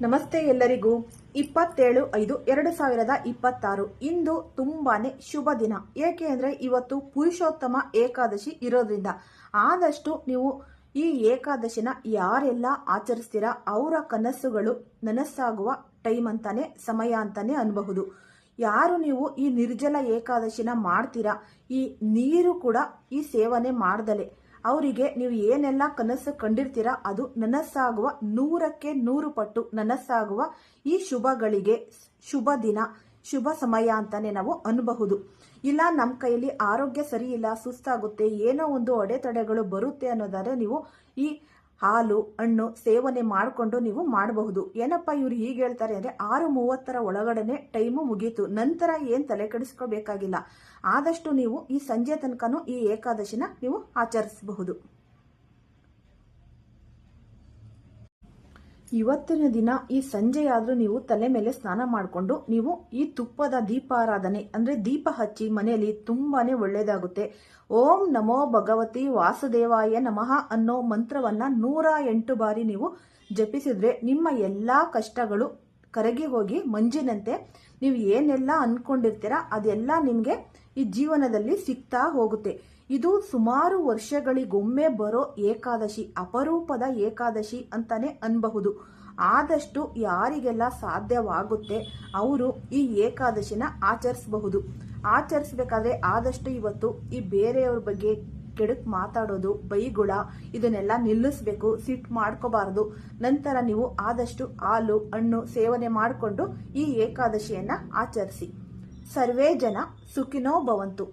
ನಮಸ್ತೆ ಎಲ್ಲರಿಗೂ. 27/5/2026 ಇಂದು ತುಂಬಾನೇ ಶುಭ ದಿನ. ಏಕೆ ಅಂದ್ರೆ ಇವತ್ತು ಪುರುಷೋತ್ತಮ ಏಕಾದಶಿ ಇರೋದ್ರಿಂದ ಆದಷ್ಟು ನೀವು ಈ ಏಕಾದಶಿನ ಯಾರೆಲ್ಲ ಆಚರಿಸ್ತೀರಾ ಅವರ ಕನಸುಗಳು ನನಸಾಗುವ ಟೈಮ್ ಅಂತಾನೆ, ಸಮಯ ಅಂತಾನೆ ಅನ್ಬಹುದು. ಯಾರು ನೀವು ಈ ನಿರ್ಜಲ ಏಕಾದಶಿನ ಮಾಡ್ತೀರಾ, ಈ ನೀರು ಕೂಡ ಈ ಸೇವನೆ ಮಾಡ್ದಲೆ ಅವರಿಗೆ ನೀವು ಏನೆಲ್ಲ ಕನಸು ಕಂಡಿರ್ತೀರಾ ಅದು ನನಸಾಗುವ 100ಕ್ಕೆ 100 ಪಟ್ಟು ನನಸಾಗುವ ಈ ಶುಭಗಳಿಗೆ ಶುಭ ದಿನ, ಶುಭ ಸಮಯ ಅಂತಾನೆ ನಾವು ಅನ್ಬಹುದು. ಇಲ್ಲ ನಮ್ಮ ಕೈಯಲ್ಲಿ ಆರೋಗ್ಯ ಸರಿ ಇಲ್ಲ, ಸುಸ್ತಾಗುತ್ತೆ, ಏನೋ ಒಂದು ಅಡೆತಡೆಗಳು ಬರುತ್ತೆ ಅನ್ನೋದಾದ್ರೆ ನೀವು ಈ ಹಾಲು ಹಣ್ಣು ಸೇವನೆ ಮಾಡಿಕೊಂಡು ನೀವು ಮಾಡಬಹುದು. ಏನಪ್ಪ ಇವ್ರು ಹೀಗೆ ಹೇಳ್ತಾರೆ ಅಂದ್ರೆ 6:30 ಒಳಗಡೆನೆ ಟೈಮು ಮುಗೀತು, ನಂತರ ಏನ್ ತಲೆ ಕೆಡಿಸ್ಕೋಬೇಕಾಗಿಲ್ಲ. ಆದಷ್ಟು ನೀವು ಈ ಸಂಜೆ ತನಕನೂ ಈ ಏಕಾದಶಿನ ನೀವು ಆಚರಿಸಬಹುದು. ಇವತ್ತಿನ ದಿನ ಈ ಸಂಜೆಯಾದ್ರೂ ನೀವು ತಲೆ ಮೇಲೆ ಸ್ನಾನ ಮಾಡಿಕೊಂಡು ನೀವು ಈ ತುಪ್ಪದ ದೀಪಾರಾಧನೆ ಅಂದ್ರೆ ದೀಪ ಹಚ್ಚಿ ಮನೆಯಲ್ಲಿ ತುಂಬಾನೇ ಒಳ್ಳೇದಾಗುತ್ತೆ. ಓಂ ನಮೋ ಭಗವತಿ ವಾಸುದೇವಾಯ ನಮಃ ಅನ್ನೋ ಮಂತ್ರವನ್ನ 108 ಬಾರಿ ನೀವು ಜಪಿಸಿದ್ರೆ ನಿಮ್ಮ ಎಲ್ಲಾ ಕಷ್ಟಗಳು ಕರಗಿ ಹೋಗಿ ಮಂಜಿನಂತೆ ನೀವು ಏನೆಲ್ಲ ಅನ್ಕೊಂಡಿರ್ತೀರಾ ಅದೆಲ್ಲ ನಿಮ್ಗೆ ಈ ಜೀವನದಲ್ಲಿ ಸಿಗ್ತಾ ಹೋಗುತ್ತೆ. ಇದು ಸುಮಾರು ವರ್ಷಗಳಿಗೊಮ್ಮೆ ಬರೋ ಏಕಾದಶಿ, ಅಪರೂಪದ ಏಕಾದಶಿ ಅಂತಾನೆ ಅನ್ಬಹುದು. ಆದಷ್ಟು ಯಾರಿಗೆಲ್ಲ ಸಾಧ್ಯವಾಗುತ್ತೆ ಅವರು ಈ ಏಕಾದಶಿನ ಆಚರಿಸಬಹುದು. ಆಚರಿಸಬೇಕಾದ್ರೆ ಆದಷ್ಟು ಇವತ್ತು ಈ ಬೇರೆಯವ್ರ ಬಗ್ಗೆ ಕೆಡಕ್ ಮಾತಾಡೋದು, ಬೈಗುಳ ಇದನ್ನೆಲ್ಲ ನಿಲ್ಲಿಸಬೇಕು, ಸಿಟ್ಟು ಮಾಡ್ಕೋಬಾರದು. ನಂತರ ನೀವು ಆದಷ್ಟು ಹಾಲು ಹಣ್ಣು ಸೇವನೆ ಮಾಡಿಕೊಂಡು ಈ ಏಕಾದಶಿಯನ್ನ ಆಚರಿಸಿ. ಸರ್ವೇ ಜನ ಸುಖಿನೋ ಭವಂತು.